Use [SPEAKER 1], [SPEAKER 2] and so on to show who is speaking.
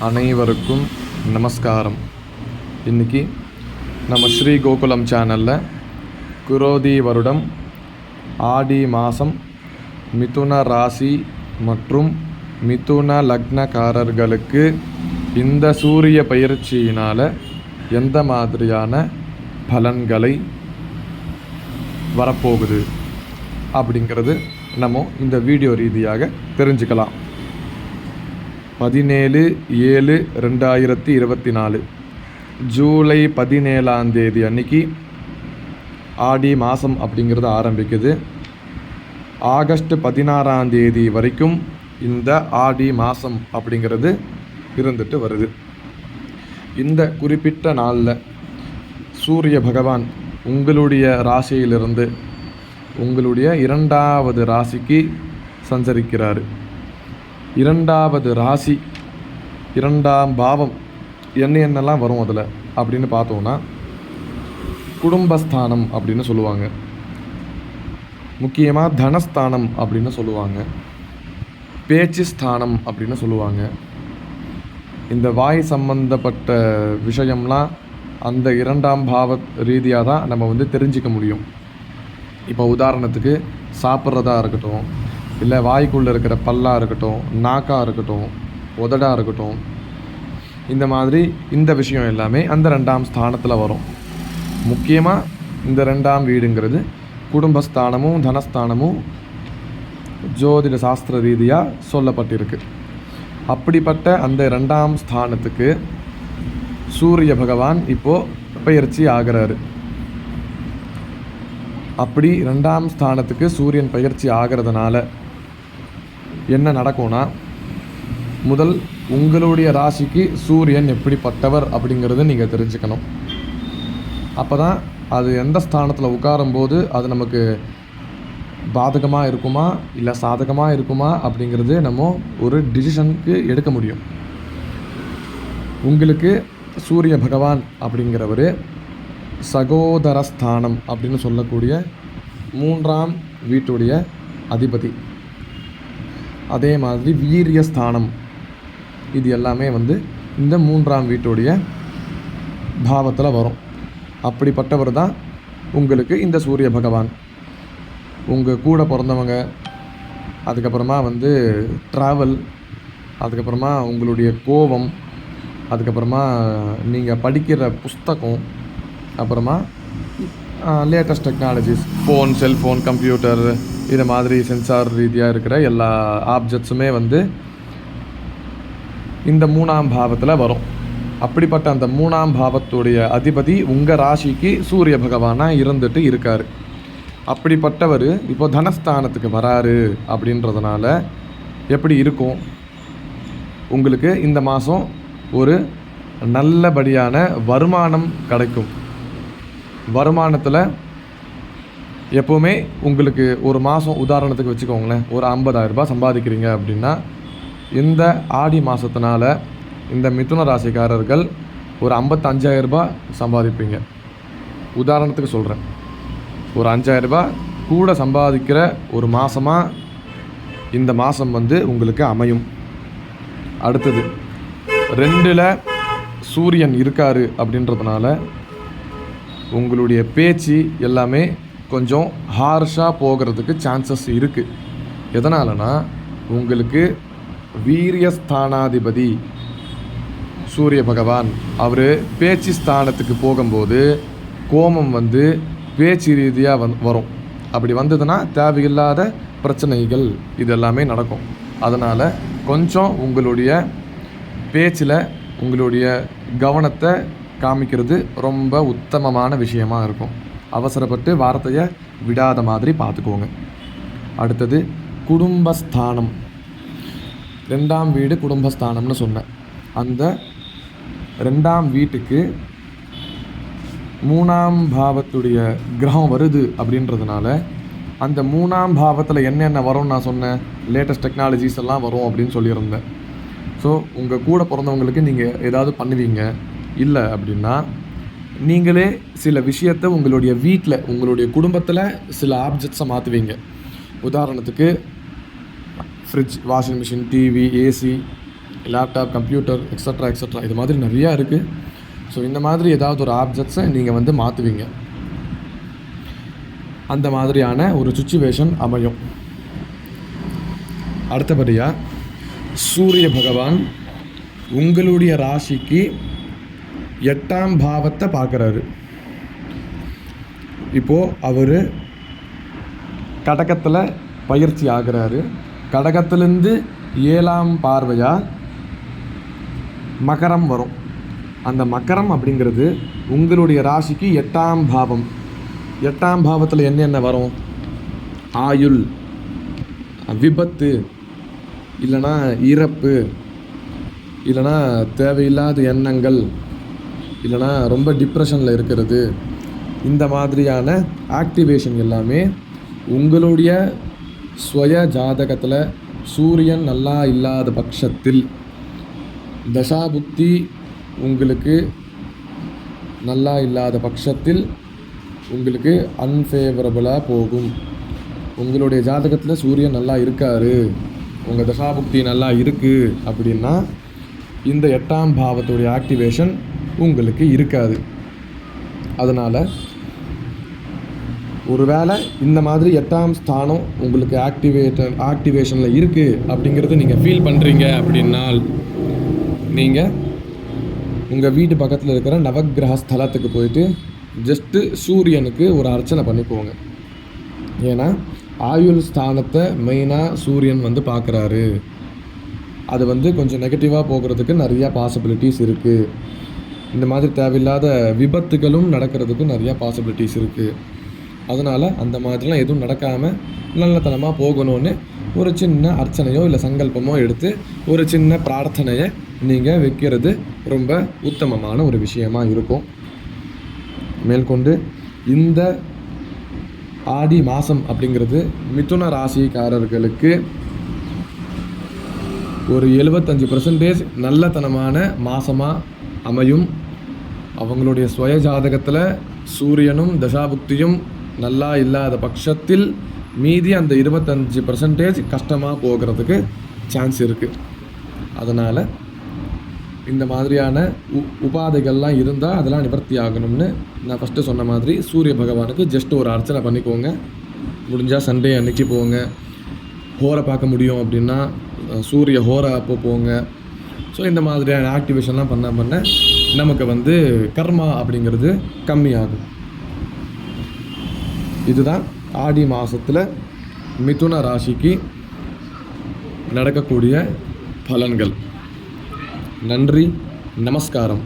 [SPEAKER 1] அனைவருக்கும் நமஸ்காரம். இன்றைக்கி நம்ம ஸ்ரீ கோகுலம் சேனலில் குரோதி வருடம் ஆடி மாதம் மிதுன ராசி மற்றும் மிதுன லக்னக்காரர்களுக்கு இந்த சூரிய பயிற்சியினால் எந்த மாதிரியான பலன்களை வரப்போகுது அப்படிங்கிறது நம்ம இந்த வீடியோ ரீதியாக தெரிஞ்சுக்கலாம். 17/7/2024 ஜூலை 17 அன்னைக்கு ஆடி மாதம் அப்படிங்கிறது ஆரம்பிக்குது. ஆகஸ்ட் 16 வரைக்கும் இந்த ஆடி மாதம் அப்படிங்கிறது இருந்துட்டு வருது. இந்த குறிப்பிட்ட நாளில் சூரிய பகவான் உங்களுடைய ராசியிலிருந்து உங்களுடைய 2வது ராசிக்கு சஞ்சரிக்கிறார். 2வது ராசி 2ஆம் பாவம் என்னென்னலாம் வரும் அதில் அப்படின்னு பார்த்தோன்னா, குடும்பஸ்தானம் அப்படின்னு சொல்லுவாங்க, முக்கியமாக தனஸ்தானம் அப்படின்னு சொல்லுவாங்க, பேச்சு ஸ்தானம் அப்படின்னு சொல்லுவாங்க. இந்த வாய் சம்பந்தப்பட்ட விஷயம்லாம் அந்த 2ஆம் பாவ ரீதியாக தான் நம்ம தெரிஞ்சிக்க முடியும். இப்போ உதாரணத்துக்கு சாப்பிட்றதா இருக்கட்டும், இல்லை வாய்க்குள்ளே இருக்கிற பல்லாக இருக்கட்டும், நாக்காக இருக்கட்டும், உதடாக இருக்கட்டும், இந்த மாதிரி இந்த விஷயம் எல்லாமே அந்த 2ஆம் ஸ்தானத்தில் வரும். முக்கியமாக இந்த 2ஆம் வீடுங்கிறது குடும்பஸ்தானமும் தனஸ்தானமும் ஜோதிட சாஸ்திர ரீதியாக சொல்லப்பட்டிருக்கு. அப்படிப்பட்ட அந்த 2ஆம் ஸ்தானத்துக்கு சூரிய பகவான் இப்போது பயிற்சி ஆகிறாரு. அப்படி 2ஆம் ஸ்தானத்துக்கு சூரியன் பயிற்சி ஆகிறதுனால என்ன நடக்கும்னா, முதல் உங்களுடைய ராசிக்கு சூரியன் எப்படிப்பட்டவர் அப்படிங்கிறத நீங்கள் தெரிஞ்சுக்கணும். அப்போ தான் அது எந்த ஸ்தானத்தில் உட்காரும்போது அது நமக்கு பாதகமாக இருக்குமா இல்லை சாதகமாக இருக்குமா அப்படிங்கிறது நம்ம ஒரு டிசிஷனுக்கு எடுக்க முடியும். உங்களுக்கு சூரிய பகவான் அப்படிங்கிறவர் சகோதரஸ்தானம் அப்படின்னு சொல்லக்கூடிய 3ஆம் வீட்டுடைய அதிபதி. அதே மாதிரி வீரியஸ்தானம், இது எல்லாமே இந்த 3ஆம் வீட்டுடைய பாவத்தில் வரும். அப்படிப்பட்டவர் தான் உங்களுக்கு இந்த சூரிய பகவான். உங்கள் கூட பிறந்தவங்க, அதுக்கப்புறமா ட்ராவல், அதுக்கப்புறமா உங்களுடைய கோபம், அதுக்கப்புறமா நீங்கள் படிக்கிற புஸ்தகம், அப்புறமா latest technologies, phone, cellphone, computer, இது மாதிரி சென்சார் ரீதியாக இருக்கிற எல்லா ஆப்ஜெக்ட்ஸுமே இந்த 3ஆம் பாவத்தில் வரும். அப்படிப்பட்ட அந்த 3ஆம் பாவத்துடைய அதிபதி உங்கள் ராசிக்கு சூரிய பகவானாக இருந்துட்டு இருக்கார். அப்படிப்பட்டவர் இப்போ தனஸ்தானத்துக்கு வராரு. அப்படின்றதுனால எப்படி இருக்கும், உங்களுக்கு இந்த மாதம் ஒரு நல்லபடியான வருமானம் கிடைக்கும். வருமானத்தில் எப்போவுமே உங்களுக்கு ஒரு மாதம் உதாரணத்துக்கு வச்சுக்கோங்களேன், ஒரு 50,000 ரூபாய் சம்பாதிக்கிறீங்க அப்படின்னா, இந்த ஆடி மாதத்தினால இந்த மிதுன ராசிக்காரர்கள் ஒரு 55,000 ரூபாய் சம்பாதிப்பீங்க. உதாரணத்துக்கு சொல்கிறேன், ஒரு 5,000 ரூபாய் கூட சம்பாதிக்கிற ஒரு மாதமாக இந்த மாதம் உங்களுக்கு அமையும். அடுத்தது 2ல் சூரியன் இருக்கார் அப்படின்றதுனால உங்களுடைய பேச்சு எல்லாமே கொஞ்சம் ஹார்ஷாக போகிறதுக்கு சான்சஸ் இருக்குது. எதனாலனா, உங்களுக்கு வீரியஸ்தானாதிபதி சூரிய பகவான் அவர் பேச்சு ஸ்தானத்துக்கு போகும்போது கோபம் பேச்சு ரீதியாக வரும். அப்படி வந்ததுன்னா தேவையில்லாத பிரச்சனைகள் இதெல்லாமே நடக்கும். அதனால் கொஞ்சம் உங்களுடைய பேச்சில் உங்களுடைய கவனத்தை காமிக்கிறது ரொம்ப உத்தமமான விஷயமாக இருக்கும். அவசரப்பட்டு வார்த்தையை விடாத மாதிரி பார்த்துக்கோங்க. அடுத்தது குடும்பஸ்தானம். 2ஆம் வீடு குடும்பஸ்தானம்னு சொன்னேன். அந்த 2ஆம் வீட்டுக்கு 3ஆம் பாவத்துடைய கிரகம் வருது அப்படின்றதுனால அந்த 3ஆம் பாவத்தில் என்னென்ன வரும்னு நான் சொன்னேன், லேட்டஸ்ட் டெக்னாலஜிஸ் எல்லாம் வரும் அப்படின்னு சொல்லியிருந்தேன். ஸோ உங்கள் கூட பிறந்தவங்களுக்கு நீங்கள் ஏதாவது பண்ணுவீங்க. இல்லை அப்படின்னா நீங்களே சில விஷயத்தை உங்களுடைய வீட்டில் உங்களுடைய குடும்பத்தில் சில ஆப்ஜெக்ட்ஸை மாற்றுவீங்க. உதாரணத்துக்கு fridge, washing machine, TV, AC, laptop, computer, extra extra இது மாதிரி நிறையா இருக்குது. ஸோ இந்த மாதிரி ஏதாவது ஒரு ஆப்ஜெக்ட்ஸை நீங்கள் வந்து மாற்றுவீங்க. அந்த மாதிரியான ஒரு சுச்சுவேஷன் அமையும். அடுத்தபடியாக சூரிய பகவான் உங்களுடைய ராசிக்கு 8ஆம் பாவத்தை பார்க்குறாரு. இப்போது அவர் கடகத்தில் பயிற்சி ஆகிறாரு. கடகத்திலேருந்து 7ஆம் பார்வையாக மகரம் வரும். அந்த மகரம் அப்படிங்கிறது உங்களுடைய ராசிக்கு 8ஆம் பாவம். 8ஆம் பாவத்தில் என்னென்ன வரும்? ஆயுள், விபத்து, இல்லைனா இறப்பு, இல்லைனா தேவையில்லாத எண்ணங்கள், இல்லைனா ரொம்ப டிப்ரெஷனில் இருக்கிறது. இந்த மாதிரியான ஆக்டிவேஷன் எல்லாமே உங்களுடைய ஸ்வய ஜாதகத்தில் சூரியன் நல்லா இல்லாத பட்சத்தில், தசாபுக்தி உங்களுக்கு நல்லா இல்லாத பட்சத்தில் உங்களுக்கு அன்ஃபேவரபுளாக போகும். உங்களுடைய ஜாதகத்தில் சூரியன் நல்லா இருக்கார், உங்கள் தசாபுக்தி நல்லா இருக்குது அப்படின்னா இந்த 8ஆம் பாவத்துடைய ஆக்டிவேஷன் உங்களுக்கு இருக்காது. அதனால் ஒருவேளை இந்த மாதிரி 8ஆம் ஸ்தானம் உங்களுக்கு ஆக்டிவேஷனில் இருக்குது அப்படிங்கிறது நீங்கள் ஃபீல் பண்ணுறீங்க அப்படின்னால் நீங்கள் உங்கள் வீட்டு பக்கத்தில் இருக்கிற நவக்கிரக ஸ்தலத்துக்கு போயிட்டு ஜஸ்ட்டு சூரியனுக்கு ஒரு அர்ச்சனை பண்ணிக்கோங்க. ஏன்னா ஆயுள் ஸ்தானத்தை மெயினாக சூரியன் வந்து பார்க்குறாரு. அது வந்து கொஞ்சம் நெகட்டிவாக போகிறதுக்கு நிறையா பாசிபிலிட்டிஸ் இருக்குது. இந்த மாதிரி தேவையில்லாத விபத்துகளும் நடக்கிறதுக்கு நிறையா பாசிபிலிட்டிஸ் இருக்குது. அதனால் அந்த மாதிரிலாம் எதுவும் நடக்காமல் நல்லத்தனமாக போகணும்னு ஒரு சின்ன அர்ச்சனையோ இல்லை சங்கல்பமோ எடுத்து ஒரு சின்ன பிரார்த்தனையை நீங்கள் வைக்கிறது ரொம்ப உத்தமமான ஒரு விஷயமாக இருக்கும். மேற்கொண்டு இந்த ஆடி மாதம் அப்படிங்கிறது மிதுன ராசிக்காரர்களுக்கு ஒரு 75% நல்லத்தனமான மாதமாக அமையும். அவங்களுடைய சுய ஜாதகத்தில் சூரியனும் தசாபுக்தியும் நல்லா இல்லாத பட்சத்தில் மீதி அந்த 25% கஷ்டமாக போகிறதுக்கு சான்ஸ் இருக்குது. அதனால் இந்த மாதிரியான உபாதைகள்லாம் இருந்தால் அதெல்லாம் நிவர்த்தி ஆகணும்னு நான் ஃபஸ்ட்டு சொன்ன மாதிரி சூரிய பகவானுக்கு ஜஸ்ட் ஒரு அர்ச்சனை பண்ணிக்கோங்க. முடிஞ்சால் சண்டே அன்னைக்கு போங்க. ஹோரை பார்க்க முடியும் அப்படின்னா சூரிய ஹோரை அப்போ போங்க. ஸோ இந்த மாதிரியான ஆக்டிவேஷன்லாம் பண்ண நமக்கு வந்து கர்மா அப்படிங்கிறது கம்மியாகும். இதுதான் ஆடி மாதத்தில் மிதுன ராசிக்கு நடக்கக்கூடிய பலன்கள். நன்றி, நமஸ்காரம்.